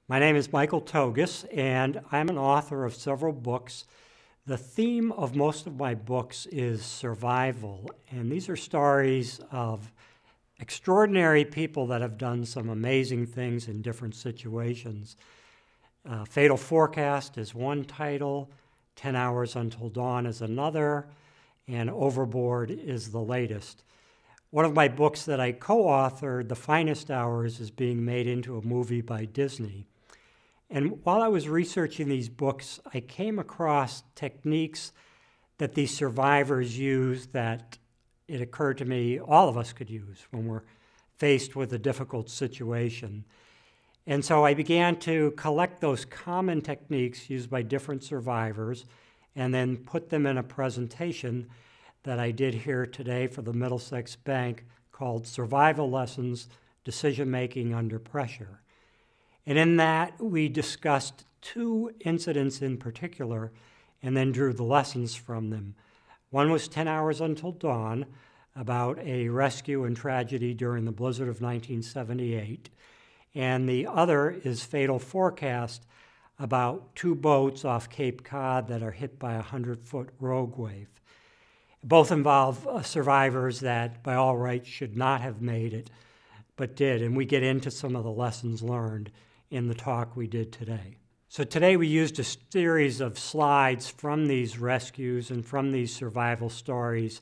My name is Michael Togus, and I'm an author of several books. The theme of most of my books is survival, and these are stories of extraordinary people that have done some amazing things in different situations. Fatal Forecast is one title, 10 Hours Until Dawn is another, and Overboard is the latest. One of my books that I co-authored, The Finest Hours, is being made into a movie by Disney. And while I was researching these books, I came across techniques that these survivors use that it occurred to me all of us could use when we're faced with a difficult situation. And so I began to collect those common techniques used by different survivors and then put them in a presentation that I did here today for the Middlesex Bank called Survival Lessons, Decision-Making Under Pressure. And in that, we discussed two incidents in particular and then drew the lessons from them. One was 10 Hours Until Dawn, about a rescue and tragedy during the blizzard of 1978. And the other is Fatal Forecast, about two boats off Cape Cod that are hit by a 100-foot rogue wave. Both involve survivors that, by all rights, should not have made it, but did. And we get into some of the lessons learned in the talk we did today. So today we used a series of slides from these rescues and from these survival stories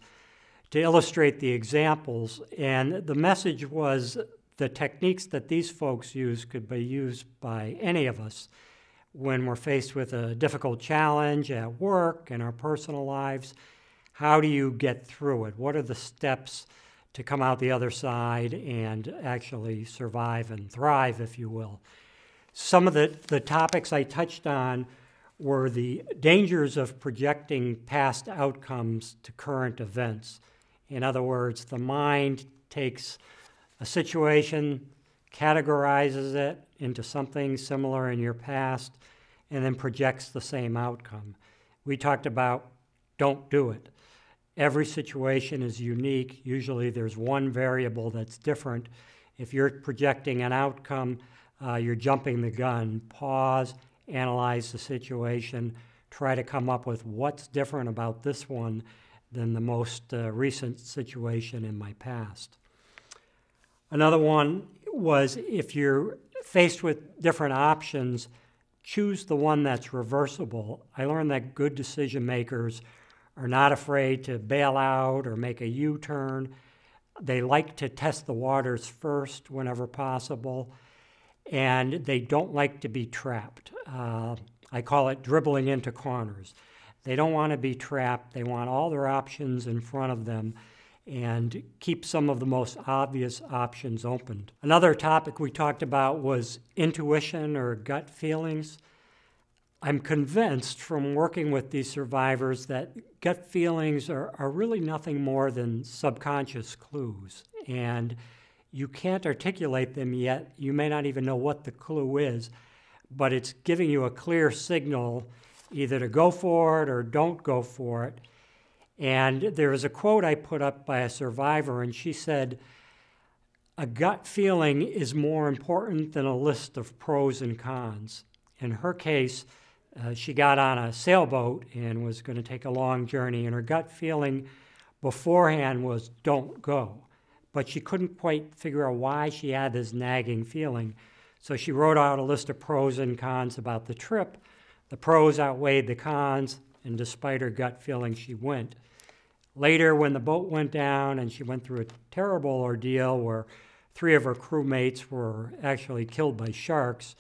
to illustrate the examples. And the message was the techniques that these folks use could be used by any of us when we're faced with a difficult challenge at work, in our personal lives. How do you get through it? What are the steps to come out the other side and actually survive and thrive, if you will? Some of the topics I touched on were the dangers of projecting past outcomes to current events. In other words, the mind takes a situation, categorizes it into something similar in your past, and then projects the same outcome. We talked about don't do it. Every situation is unique. Usually there's one variable that's different. If you're projecting an outcome, you're jumping the gun. Pause, analyze the situation, try to come up with what's different about this one than the most recent situation in my past. Another one was if you're faced with different options, choose the one that's reversible. I learned that good decision makers are not afraid to bail out or make a U-turn. They like to test the waters first whenever possible, and they don't like to be trapped. I call it dribbling into corners. They don't want to be trapped. They want all their options in front of them and keep some of the most obvious options open. Another topic we talked about was intuition or gut feelings. I'm convinced from working with these survivors that gut feelings are really nothing more than subconscious clues. And you can't articulate them yet. You may not even know what the clue is, but it's giving you a clear signal either to go for it or don't go for it. And there was a quote I put up by a survivor, and she said, "A gut feeling is more important than a list of pros and cons." In her case, she got on a sailboat and was going to take a long journey, and her gut feeling beforehand was don't go. But she couldn't quite figure out why she had this nagging feeling. So she wrote out a list of pros and cons about the trip. The pros outweighed the cons, and despite her gut feeling, she went. Later, when the boat went down and she went through a terrible ordeal where 3 of her crewmates were actually killed by sharks,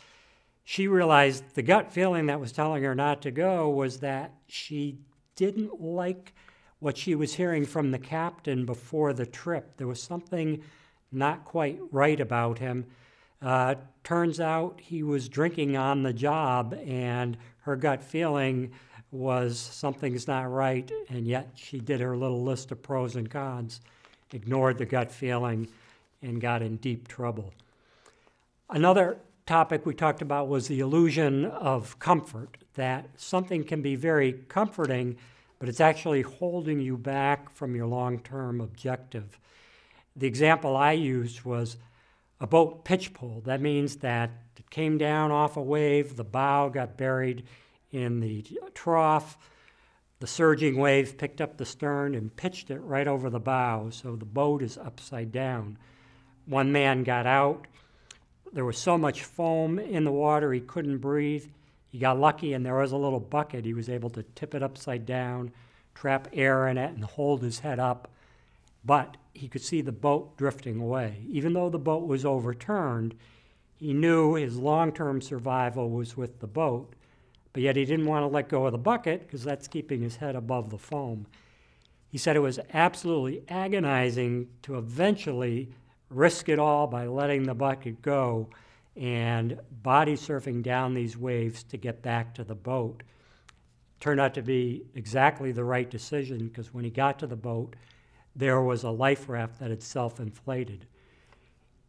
she realized the gut feeling that was telling her not to go was that she didn't like what she was hearing from the captain before the trip. There was something not quite right about him. Turns out he was drinking on the job, and her gut feeling was something's not right, and yet she did her little list of pros and cons, ignored the gut feeling, and got in deep trouble. Another topic we talked about was the illusion of comfort, that something can be very comforting, but it's actually holding you back from your long-term objective. The example I used was a boat pitch pull. That means that the It came down off a wave, the bow got buried in the trough. The surging wave picked up the stern and pitched it right over the bow, so the boat is upside down. One man got out. There was so much foam in the water he couldn't breathe. He got lucky and there was a little bucket. He was able to tip it upside down, trap air in it, and hold his head up. But he could see the boat drifting away. Even though the boat was overturned, he knew his long-term survival was with the boat, but yet he didn't want to let go of the bucket because that's keeping his head above the foam. He said it was absolutely agonizing to eventually risk it all by letting the bucket go and body surfing down these waves to get back to the boat. Turned out to be exactly the right decision because when he got to the boat, there was a life raft that had self-inflated.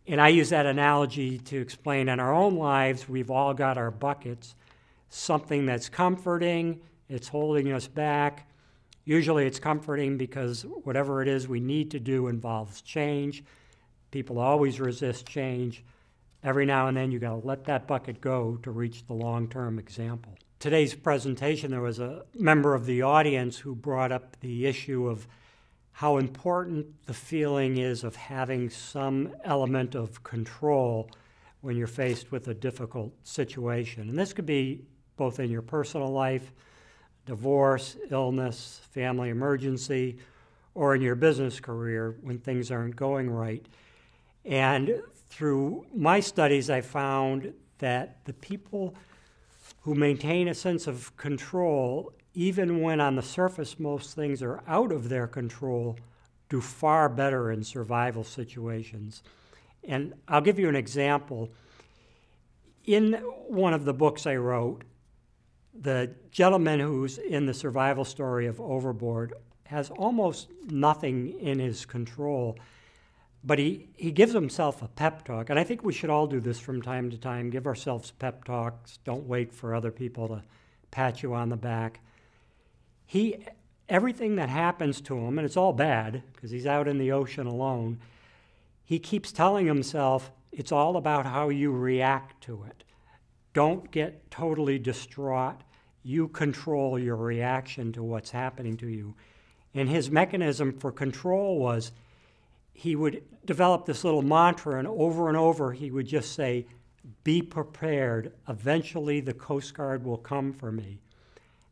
And I use that analogy to explain in our own lives, we've all got our buckets, something that's comforting, it's holding us back. Usually it's comforting because whatever it is we need to do involves change. People always resist change. Every now and then you got to let that bucket go to reach the long-term example. Today's presentation, there was a member of the audience who brought up the issue of how important the feeling is of having some element of control when you're faced with a difficult situation. And this could be both in your personal life, divorce, illness, family emergency, or in your business career when things aren't going right. And through my studies, I found that the people who maintain a sense of control, even when on the surface most things are out of their control, do far better in survival situations. And I'll give you an example. In one of the books I wrote, the gentleman who's in the survival story of Overboard has almost nothing in his control, but he gives himself a pep talk. And I think we should all do this from time to time, give ourselves pep talks. Don't wait for other people to pat you on the back. Everything that happens to him, and it's all bad because he's out in the ocean alone, he keeps telling himself it's all about how you react to it. Don't get totally distraught. You control your reaction to what's happening to you. And his mechanism for control was he would develop this little mantra, and over he would just say, be prepared. Eventually the Coast Guard will come for me.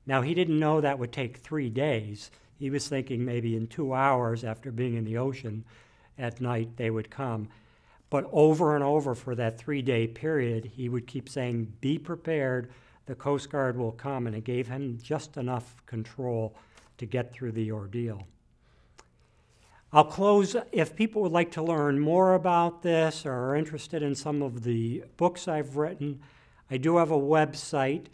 Now, he didn't know that would take 3 days. He was thinking maybe in 2 hours after being in the ocean at night they would come. But over and over for that 3-day period, he would keep saying, be prepared, the Coast Guard will come, and it gave him just enough control to get through the ordeal. I'll close. If people would like to learn more about this or are interested in some of the books I've written, I do have a website,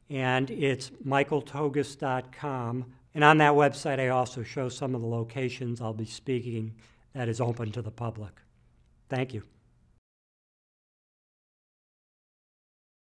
and it's michaeltogus.com. And on that website, I also show some of the locations I'll be speaking that is open to the public. Thank you.